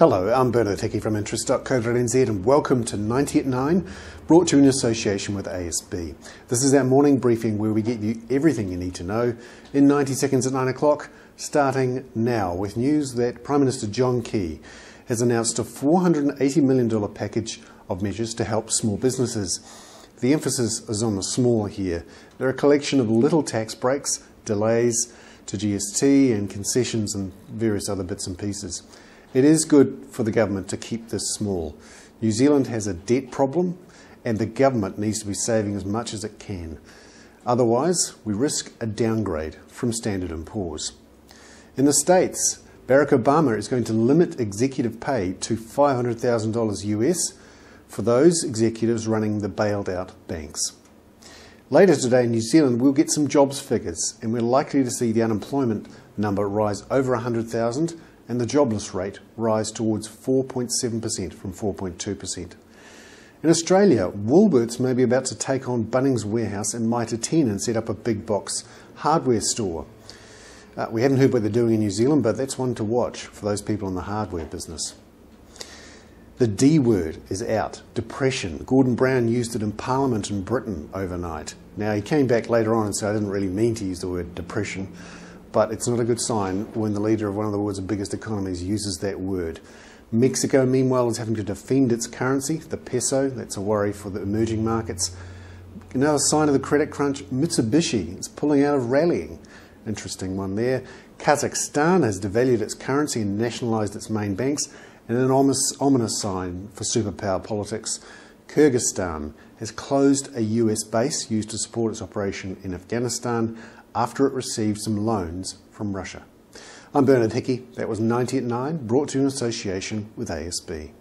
Hello, I'm Bernard Hickey from interest.co.nz and welcome to 90 at 9, brought to you in association with ASB. This is our morning briefing where we get you everything you need to know in 90 seconds at 9 o'clock, starting now with news that Prime Minister John Key has announced a $480 million package of measures to help small businesses. The emphasis is on the small here. There are a collection of little tax breaks, delays to GST and concessions and various other bits and pieces. It is good for the government to keep this small. New Zealand has a debt problem and the government needs to be saving as much as it can. Otherwise, we risk a downgrade from Standard & Poor's. In the States, Barack Obama is going to limit executive pay to $500,000 US for those executives running the bailed out banks. Later today in New Zealand, we'll get some jobs figures and we're likely to see the unemployment number rise over 100,000 and the jobless rate rise towards 4.7% from 4.2%. In Australia, Woolworths may be about to take on Bunnings warehouse in Mitre 10 and set up a big box hardware store. We haven't heard what they're doing in New Zealand, but that's one to watch for those people in the hardware business. The D word is out, depression. Gordon Brown used it in Parliament in Britain overnight. Now he came back later on and said, I didn't really mean to use the word depression, but it's not a good sign when the leader of one of the world's biggest economies uses that word. Mexico, meanwhile, is having to defend its currency, the peso. That's a worry for the emerging markets. Another sign of the credit crunch, Mitsubishi is pulling out of rallying. Interesting one there. Kazakhstan has devalued its currency and nationalised its main banks. And an ominous sign for superpower politics, Kyrgyzstan has closed a US base used to support its operation in Afghanistan after it received some loans from Russia. I'm Bernard Hickey. That was 90 at 9, brought to you in association with ASB.